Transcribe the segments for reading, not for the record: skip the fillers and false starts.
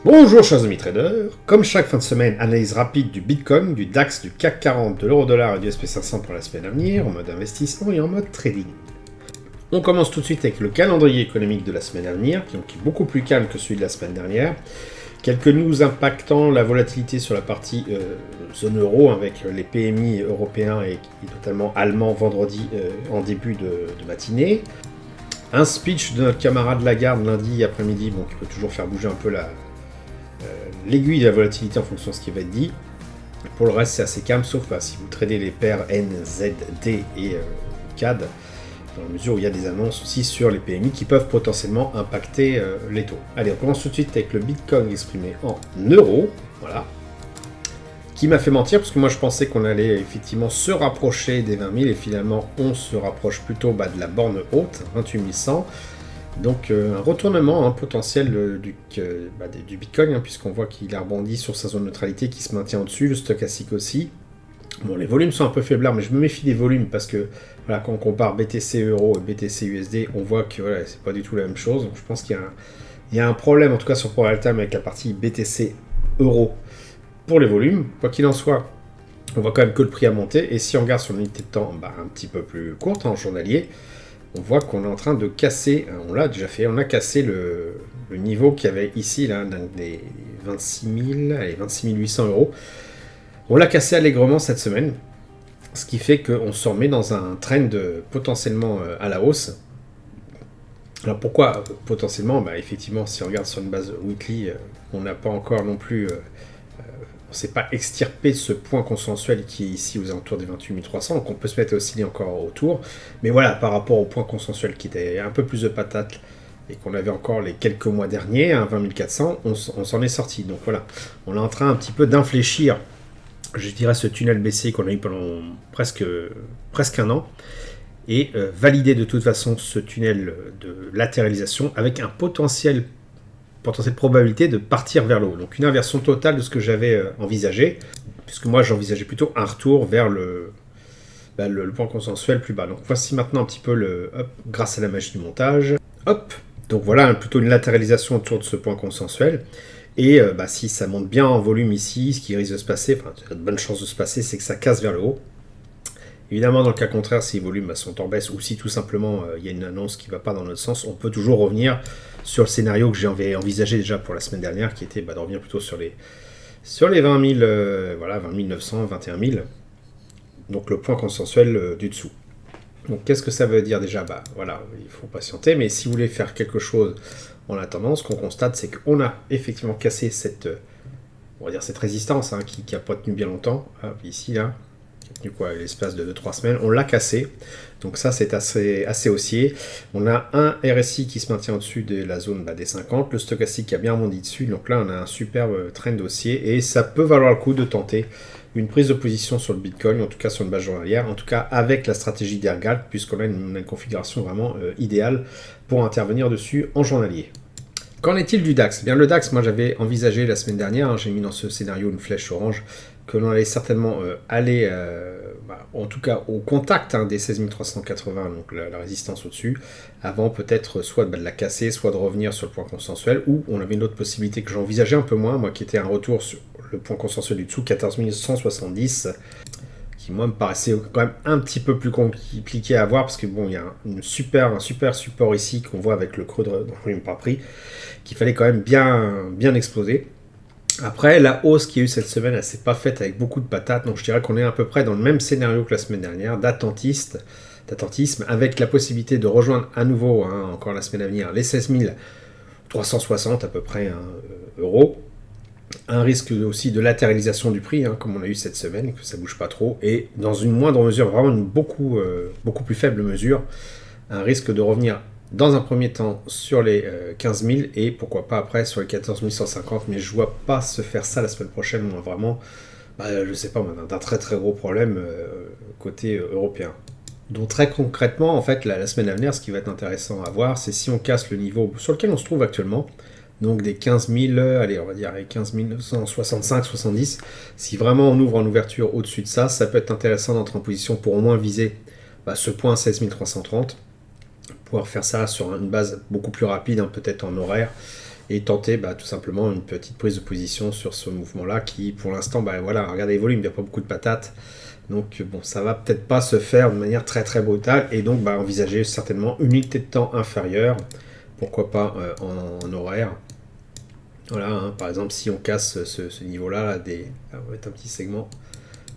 Bonjour chers amis traders, comme chaque fin de semaine, analyse rapide du Bitcoin, du DAX, du CAC 40, de l'euro-dollar et du SP500 pour la semaine à venir, en mode investissement et en mode trading. On commence tout de suite avec le calendrier économique de la semaine à venir, qui est beaucoup plus calme que celui de la semaine dernière. Quelques news impactant la volatilité sur la partie zone euro, avec les PMI européens et notamment allemands vendredi en début de matinée. Un speech de notre camarade Lagarde lundi après-midi, bon, qui peut toujours faire bouger un peu l'aiguille de la volatilité en fonction de ce qui va être dit. Pour le reste, c'est assez calme, sauf si vous tradez les paires NZD et CAD, dans la mesure où il y a des annonces aussi sur les PMI qui peuvent potentiellement impacter les taux. Allez, on commence tout de suite avec le Bitcoin exprimé en euros, voilà, qui m'a fait mentir, parce que moi je pensais qu'on allait effectivement se rapprocher des 20 000, et finalement on se rapproche plutôt de la borne haute, 28 100. Donc un retournement potentiel du Bitcoin, puisqu'on voit qu'il a rebondi sur sa zone de neutralité qui se maintient au-dessus, le stochastique aussi. Bon, les volumes sont un peu faiblards, mais je me méfie des volumes parce que voilà, quand on compare BTC euro et BTC USD, on voit que voilà, c'est pas du tout la même chose. Donc je pense qu'il y a un problème, en tout cas sur Pro Time, avec la partie BTC euro pour les volumes. Quoi qu'il en soit, on voit quand même que le prix a monté, et si on regarde sur l'unité de temps un petit peu plus courte, en journalier, on voit qu'on est en train de casser, on l'a déjà fait, on a cassé le niveau qu'il y avait ici, là, des 26 800 euros. On l'a cassé allègrement cette semaine, ce qui fait qu'on se remet dans un trend potentiellement à la hausse. Alors pourquoi potentiellement effectivement, si on regarde sur une base weekly, on n'a pas encore non plus... on ne s'est pas extirpé ce point consensuel qui est ici aux alentours des 28 300, donc on peut se mettre à osciller encore autour. Mais voilà, par rapport au point consensuel qui était un peu plus de patate et qu'on avait encore les quelques mois derniers, 20 400, on s'en est sorti. Donc voilà, on est en train un petit peu d'infléchir, je dirais, ce tunnel baissier qu'on a eu pendant presque un an, et valider de toute façon ce tunnel de latéralisation avec un potentielle probabilité de partir vers le haut. Donc une inversion totale de ce que j'avais envisagé, puisque moi j'envisageais plutôt un retour vers le point consensuel plus bas. Donc voici maintenant un petit peu grâce à la magie du montage. Hop, donc voilà plutôt une latéralisation autour de ce point consensuel. Et si ça monte bien en volume ici, ce qui risque de se passer, enfin il y a de bonnes chances de se passer, c'est que ça casse vers le haut. Évidemment, dans le cas contraire, si les volumes sont en baisse, ou si tout simplement il y a une annonce qui ne va pas dans notre sens, on peut toujours revenir sur le scénario que j'avais envisagé déjà pour la semaine dernière, qui était de revenir plutôt sur les 20 000, 20 900, 21 000, donc le point consensuel du dessous. Donc qu'est-ce que ça veut dire déjà ? Voilà, il faut patienter, mais si vous voulez faire quelque chose en attendant, ce qu'on constate, c'est qu'on a effectivement cassé cette résistance qui n'a pas tenu bien longtemps, ici, là, l'espace de 2-3 semaines, on l'a cassé, donc ça c'est assez haussier. On a un RSI qui se maintient au-dessus de la zone des 50, le stochastique qui a bien rebondi dessus, donc là on a un superbe trend haussier, et ça peut valoir le coup de tenter une prise de position sur le Bitcoin, en tout cas sur une base journalière, en tout cas avec la stratégie d'Ergal, puisqu'on a une configuration vraiment idéale pour intervenir dessus en journalier. Qu'en est-il du DAX ? Bien, le DAX, moi j'avais envisagé la semaine dernière, j'ai mis dans ce scénario une flèche orange, que l'on allait certainement aller, en tout cas au contact des 16 380, donc la résistance au-dessus, avant peut-être soit de la casser, soit de revenir sur le point consensuel, ou on avait une autre possibilité que j'envisageais un peu moins, moi, qui était un retour sur le point consensuel du dessous, 14 170, qui moi me paraissait quand même un petit peu plus compliqué à voir, parce que bon, il y a un super support ici qu'on voit avec le creux de volume par prix, qu'il fallait quand même bien exploser. Après, la hausse qu'il y a eu cette semaine, elle s'est pas faite avec beaucoup de patates, donc je dirais qu'on est à peu près dans le même scénario que la semaine dernière, d'attentisme, avec la possibilité de rejoindre à nouveau, encore la semaine à venir, les 16 360 à peu près euros. Un risque aussi de latéralisation du prix, comme on a eu cette semaine, que ça bouge pas trop, et dans une moindre mesure, vraiment une beaucoup plus faible mesure, un risque de revenir dans un premier temps sur les 15 000 et pourquoi pas après sur les 14 150, mais je vois pas se faire ça la semaine prochaine, moi vraiment, je sais pas, d'un très très gros problème côté européen. Donc très concrètement, en fait, la semaine à venir, ce qui va être intéressant à voir, c'est si on casse le niveau sur lequel on se trouve actuellement, donc des 15 000, allez, on va dire les 15 965, 70, si vraiment on ouvre en ouverture au-dessus de ça, ça peut être intéressant d'entrer en position pour au moins viser ce point 16 330, pouvoir faire ça sur une base beaucoup plus rapide, peut-être en horaire, et tenter tout simplement une petite prise de position sur ce mouvement-là qui, pour l'instant, voilà, regardez les volumes, il n'y a pas beaucoup de patates. Donc bon, ça va peut-être pas se faire de manière très très brutale, et donc envisager certainement une unité de temps inférieure, pourquoi pas en horaire. Voilà, hein, par exemple, si on casse ce niveau-là, on va mettre un petit segment,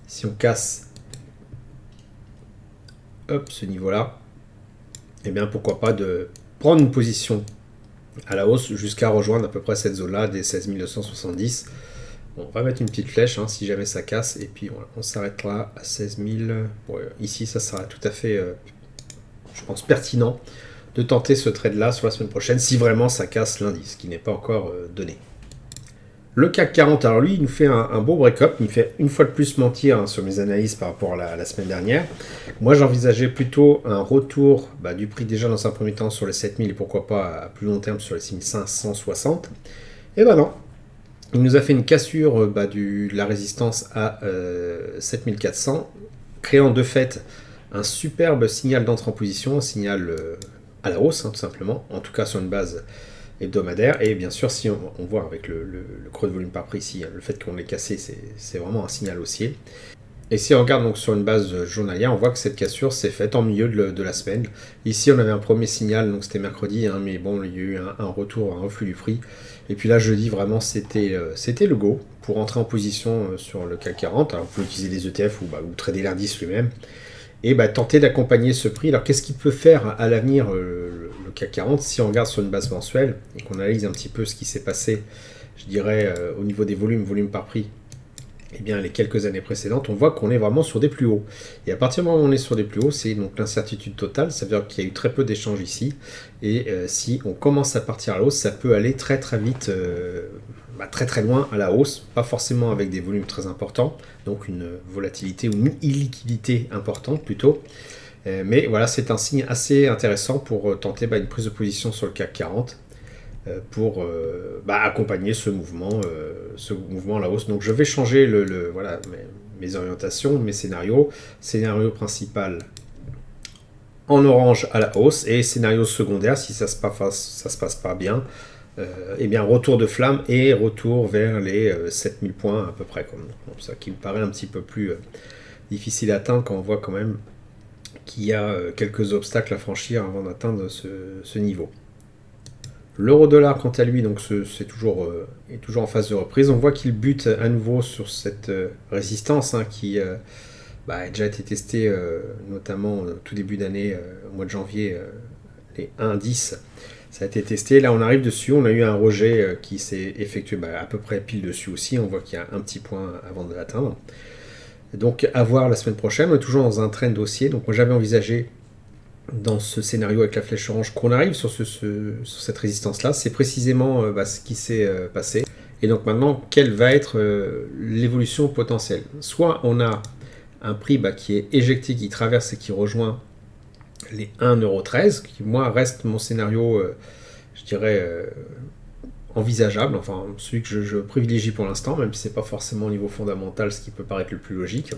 si on casse ce niveau-là, et bien pourquoi pas de prendre une position à la hausse jusqu'à rejoindre à peu près cette zone-là des 16 270. Bon, on va mettre une petite flèche si jamais ça casse, et puis voilà, on s'arrêtera à 16 000. Bon, ici, ça sera tout à fait, je pense, pertinent de tenter ce trade-là sur la semaine prochaine, si vraiment ça casse lundi, ce qui n'est pas encore donné. Le CAC 40, alors lui, il nous fait un beau break-up, il me fait une fois de plus mentir sur mes analyses par rapport à la semaine dernière. Moi, j'envisageais plutôt un retour du prix déjà dans un premier temps sur les 7000 et pourquoi pas à plus long terme sur les 6560. Et non, il nous a fait une cassure de la résistance à 7400, créant de fait un superbe signal d'entrée en position, un signal à la hausse, tout simplement, en tout cas sur une base hebdomadaire. Et bien sûr, si on voit avec le creux de volume par prix ici, le fait qu'on l'ait cassé, c'est vraiment un signal haussier. Et si on regarde donc sur une base journalière, on voit que cette cassure s'est faite en milieu de la semaine. Ici, on avait un premier signal, donc c'était mercredi, mais bon, il y a eu un retour, un reflux du prix. Et puis là, jeudi, vraiment, c'était le go pour entrer en position sur le CAC 40. Alors, vous pouvez utiliser les ETF ou trader l'indice lui-même. Et tenter d'accompagner ce prix. Alors, qu'est-ce qu'il peut faire à l'avenir, le CAC 40, si on regarde sur une base mensuelle et qu'on analyse un petit peu ce qui s'est passé, je dirais, au niveau des volumes par prix, eh bien, les quelques années précédentes, on voit qu'on est vraiment sur des plus hauts. Et à partir du moment où on est sur des plus hauts, c'est donc l'incertitude totale. Ça veut dire qu'il y a eu très peu d'échanges ici. Et si on commence à partir à la hausse, ça peut aller très très vite, très très loin à la hausse. Pas forcément avec des volumes très importants, donc une volatilité ou une illiquidité importante plutôt. Mais voilà, c'est un signe assez intéressant pour tenter une prise de position sur le CAC 40. Pour accompagner ce mouvement à la hausse. Donc je vais changer voilà, mes orientations, mes scénarios. Scénario principal en orange à la hausse, et scénario secondaire, si ça se passe pas bien, retour de flamme et retour vers les 7000 points à peu près. Donc, ça qui me paraît un petit peu plus difficile à atteindre quand on voit quand même qu'il y a quelques obstacles à franchir avant d'atteindre ce niveau. L'euro-dollar, quant à lui, donc est toujours en phase de reprise. On voit qu'il bute à nouveau sur cette résistance qui a déjà été testée, notamment au tout début d'année, au mois de janvier, les 1,10. Ça a été testé. Là, on arrive dessus. On a eu un rejet qui s'est effectué à peu près pile dessus aussi. On voit qu'il y a un petit point avant de l'atteindre. Donc, à voir la semaine prochaine. On est toujours dans un trend haussier. Donc, moi, j'avais envisagé dans ce scénario avec la flèche orange qu'on arrive sur cette résistance-là. C'est précisément ce qui s'est passé. Et donc maintenant, quelle va être l'évolution potentielle? Soit on a un prix qui est éjecté, qui traverse et qui rejoint les 1,13€, qui moi reste mon scénario, je dirais, envisageable, enfin celui que je privilégie pour l'instant, même si c'est pas forcément au niveau fondamental ce qui peut paraître le plus logique.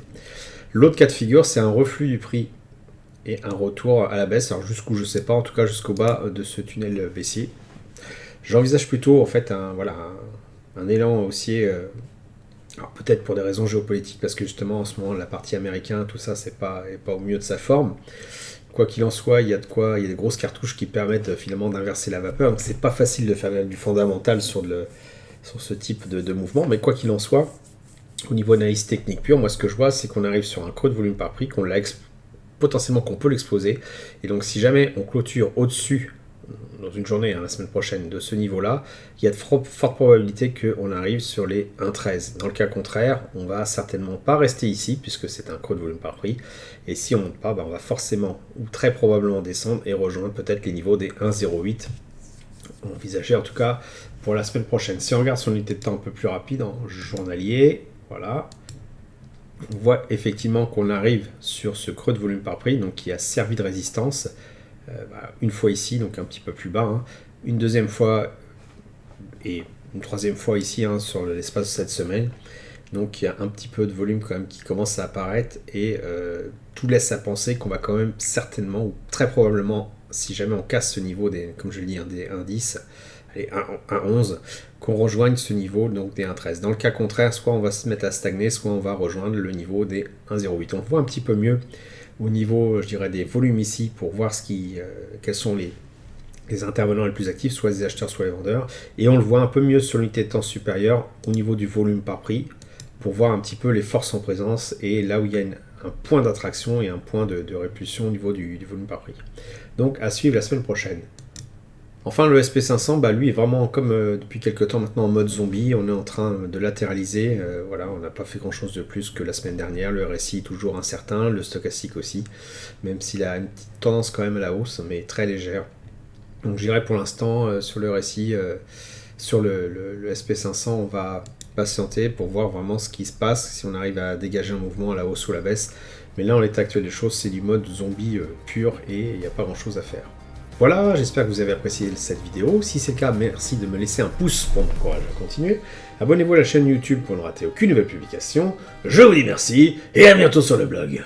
L'autre cas de figure, c'est un reflux du prix et un retour à la baisse, alors jusqu'où je sais pas, en tout cas jusqu'au bas de ce tunnel baissier. J'envisage plutôt en fait un élan haussier, alors peut-être pour des raisons géopolitiques, parce que justement en ce moment la partie américaine, tout ça c'est pas au mieux de sa forme. Quoi qu'il en soit, il y a des grosses cartouches qui permettent finalement d'inverser la vapeur, donc c'est pas facile de faire du fondamental sur ce type de mouvement, mais quoi qu'il en soit, au niveau analyse technique pure, moi ce que je vois c'est qu'on arrive sur un creux de volume par prix, potentiellement qu'on peut l'exploser, et donc si jamais on clôture au-dessus dans une journée, la semaine prochaine, de ce niveau-là, il y a de fortes probabilités qu'on arrive sur les 1,13. Dans le cas contraire, on va certainement pas rester ici, puisque c'est un creux de volume par prix, et si on ne monte pas, on va forcément, ou très probablement descendre, et rejoindre peut-être les niveaux des 1,08, envisagé en tout cas pour la semaine prochaine. Si on regarde sur l'unité de temps un peu plus rapide, en journalier, voilà, on voit effectivement qu'on arrive sur ce creux de volume par prix, donc qui a servi de résistance, une fois ici, donc un petit peu plus bas, une deuxième fois et une troisième fois ici sur l'espace de cette semaine. Donc il y a un petit peu de volume quand même qui commence à apparaître, et tout laisse à penser qu'on va quand même certainement, ou très probablement, si jamais on casse ce niveau, comme je le dis, des 1,10, allez, 1,11, qu'on rejoigne ce niveau donc des 1,13. Dans le cas contraire, soit on va se mettre à stagner, soit on va rejoindre le niveau des 1,08. On voit un petit peu mieux au niveau, je dirais, des volumes ici pour voir quels sont les intervenants les plus actifs, soit les acheteurs, soit les vendeurs. Et on le voit un peu mieux sur l'unité de temps supérieure au niveau du volume par prix pour voir un petit peu les forces en présence et là où il y a un point d'attraction et un point de répulsion au niveau du volume par prix. Donc à suivre la semaine prochaine. Enfin, le SP500, lui est vraiment comme depuis quelques temps maintenant en mode zombie. On est en train de latéraliser. Voilà, on n'a pas fait grand-chose de plus que la semaine dernière. Le RSI est toujours incertain, le stochastique aussi, même s'il a une petite tendance quand même à la hausse, mais très légère. Donc j'irai pour l'instant sur le RSI, sur le SP500, on va patienter pour voir vraiment ce qui se passe, si on arrive à dégager un mouvement à la hausse ou à la baisse. Mais là, en l'état actuel des choses, c'est du mode zombie pur et il n'y a pas grand-chose à faire. Voilà, j'espère que vous avez apprécié cette vidéo. Si c'est le cas, merci de me laisser un pouce pour m'encourager à continuer. Abonnez-vous à la chaîne YouTube pour ne rater aucune nouvelle publication. Je vous dis merci et à bientôt sur le blog.